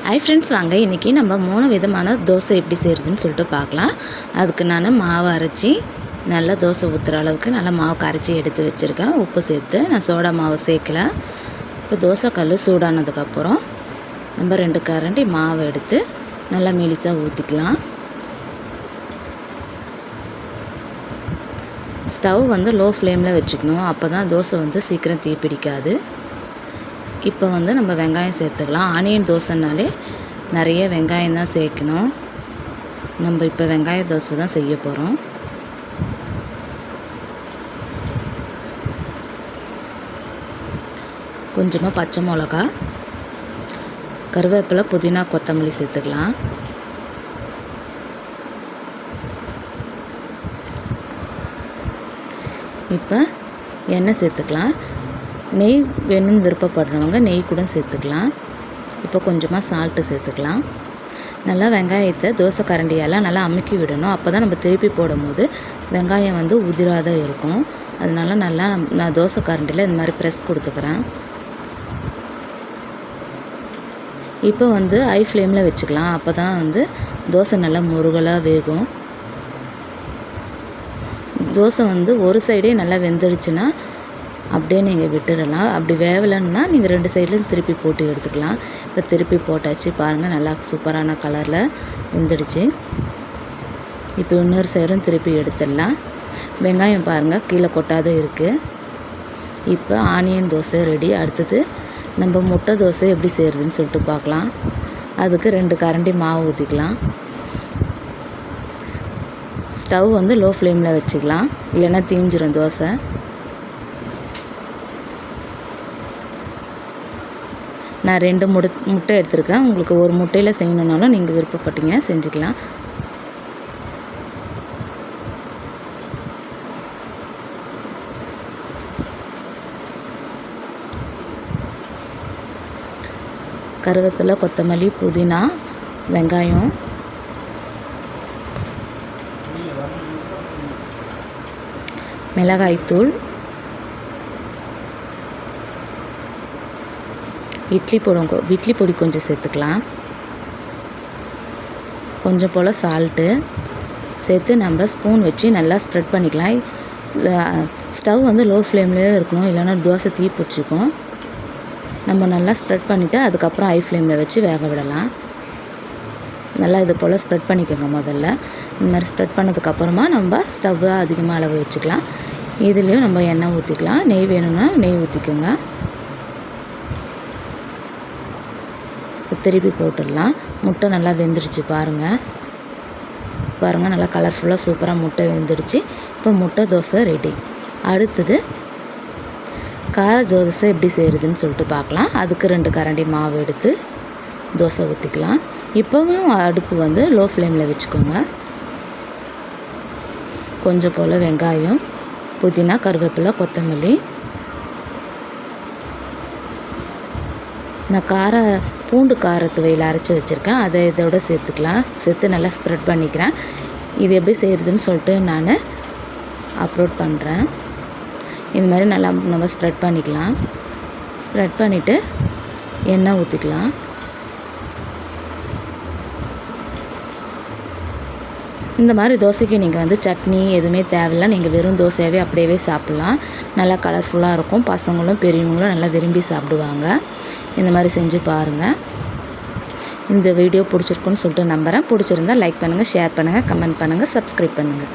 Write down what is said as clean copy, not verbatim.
Hi friends, வாங்க இன்றைக்கி நம்ம 3 விதமான தோசை எப்படி செய்கிறதுன்னு சொல்லிட்டு பார்க்கலாம். அதுக்கு நான் மாவு அரைச்சி நல்லா தோசை ஊற்றுற அளவுக்கு நல்லா மாவு கரைச்சி எடுத்து வச்சுருக்கேன். உப்பு சேர்த்து நான் சோடா மாவு சேர்க்கலை. இப்போ தோசை கல் சூடானதுக்கப்புறம் நம்ம 2 கரண்டி மாவு எடுத்து நல்லா மெலிசாக ஊற்றிக்கலாம். ஸ்டவ் லோ ஃப்ளேமில் வச்சுக்கணும். அப்போ தான் தோசை சீக்கிரம் தீ பிடிக்காது. இப்போ நம்ம வெங்காயம் சேர்த்துக்கலாம். ஆனியன் தோசைனாலே நிறைய வெங்காயம் தான் சேர்க்கணும். நம்ம இப்போ வெங்காய தோசை தான் செய்ய போகிறோம். கொஞ்சமாக பச்சை மிளகா, கருவேப்பிலை, புதினா, கொத்தமல்லி சேர்த்துக்கலாம். இப்போ எண்ணெய் சேர்த்துக்கலாம். நெய் வேணும்னு விருப்பப்படுறவங்க நெய் கூட சேர்த்துக்கலாம். இப்போ கொஞ்சமாக சால்ட்டு சேர்த்துக்கலாம். நல்லா வெங்காயத்தை தோசை கரண்டியால் நல்லா அமுக்கி விடணும். அப்போ தான் நம்ம திருப்பி போடும்போது வெங்காயம் உதிராத இருக்கும். அதனால நல்லா நான் தோசை கரண்டியில் இந்த மாதிரி ப்ரெஸ் கொடுத்துக்கிறேன். இப்போ ஹை ஃப்ளேமில் வச்சுக்கலாம். அப்போ தான் தோசை நல்லா முருகலாக வேகும். தோசை ஒரு சைடே நல்லா வெந்துடுச்சுன்னா அப்படியே நீங்கள் விட்டுடலாம். அப்படி வேவலைன்னா நீங்கள் 2 சைட்லேயும் திருப்பி போட்டு எடுத்துக்கலாம். இப்போ திருப்பி போட்டாச்சு, பாருங்கள் நல்லா சூப்பரான கலரில் வெந்துடுச்சு. இப்போ இன்னொரு சைடும் திருப்பி எடுத்துடலாம். வெங்காயம் பாருங்கள் கீழே கொட்டாத இருக்குது. இப்போ ஆனியன் தோசை ரெடி. அடுத்தது நம்ம முட்டை தோசை எப்படி செய்கிறதுன்னு சொல்லிட்டு பார்க்கலாம். அதுக்கு 2 கரண்டி மாவு ஊற்றிக்கலாம். ஸ்டவ் லோ ஃப்ளேமில் வச்சுக்கலாம், இல்லைன்னா தீஞ்சிரும் தோசை. நான் 2 முட்டை எடுத்துருக்கேன். உங்களுக்கு ஒரு முட்டையில் செய்யணுன்னாலும் நீங்கள் விருப்பப்பட்டீங்கன்னா செஞ்சுக்கலாம். கருவேப்பிலை, கொத்தமல்லி, புதினா, வெங்காயம், மிளகாய்த்தூள், இட்லி பொடி கொஞ்சம் சேர்த்துக்கலாம். கொஞ்சம் போல் சால்ட்டு சேர்த்து நம்ம ஸ்பூன் வச்சு நல்லா ஸ்ப்ரெட் பண்ணிக்கலாம். ஸ்டவ் லோ ஃப்ளேம்லேயே இருக்கணும், இல்லைன்னா தோசை தீ பிடிச்சிக்கும். நம்ம நல்லா ஸ்ப்ரெட் பண்ணிவிட்டு அதுக்கப்புறம் ஹை ஃப்ளேமில் வச்சு வேக விடலாம். நல்லா இது போல் ஸ்ப்ரெட் பண்ணிக்கோங்க. முதல்ல இந்த மாதிரி ஸ்ப்ரெட் பண்ணதுக்கப்புறமா நம்ம ஸ்டவ்வை அதிகமாக அளவு வச்சுக்கலாம். இதுலேயும் நம்ம எண்ணெய் ஊற்றிக்கலாம். நெய் வேணும்னா நெய் ஊற்றிக்கோங்க. திருப்பி போட்டுடலாம். முட்டை நல்லா வெந்துடுச்சு பாருங்கள். நல்லா கலர்ஃபுல்லாக சூப்பராக முட்டை வெந்துடுச்சு. இப்போ முட்டை தோசை ரெடி. அடுத்தது கார தோசை எப்படி செய்கிறதுன்னு சொல்லிட்டு பார்க்கலாம். அதுக்கு 2 கரண்டி மாவு எடுத்து தோசை ஊற்றிக்கலாம். இப்போவும் அடுப்பு லோ ஃப்ளேமில் வச்சுக்கோங்க. கொஞ்சம் போல் வெங்காயம், புதினா, கருவேப்பிலை, கொத்தமல்லி, நான் பூண்டு காரத்துவையில் அரைச்சி வச்சுருக்கேன். அதை இதோட சேர்த்துக்கலாம். சேர்த்து நல்லா ஸ்ப்ரெட் பண்ணிக்கிறேன். இது எப்படி செய்கிறதுன்னு சொல்லிட்டு நான் அப்லோட் பண்ணுறேன். இது மாதிரி நல்லா நம்ம ஸ்ப்ரெட் பண்ணிக்கலாம். ஸ்ப்ரெட் பண்ணிவிட்டு எண்ணெய் ஊற்றிக்கலாம். இந்த மாதிரி தோசைக்கு நீங்கள் சட்னி எதுவுமே தேவையில்லை. நீங்கள் வெறும் தோசையாகவே அப்படியே சாப்பிட்லாம். நல்லா கலர்ஃபுல்லாக இருக்கும். பசங்களும் பெரியவங்களும் நல்லா விரும்பி சாப்பிடுவாங்க. இந்த மாதிரி செஞ்சு பாருங்கள். இந்த வீடியோ பிடிச்சிருக்குன்னு சொல்லிட்டு நம்புகிறேன். பிடிச்சிருந்தால் லைக் பண்ணுங்கள், ஷேர் பண்ணுங்கள், கமெண்ட் பண்ணுங்கள், சப்ஸ்கிரைப் பண்ணுங்கள்.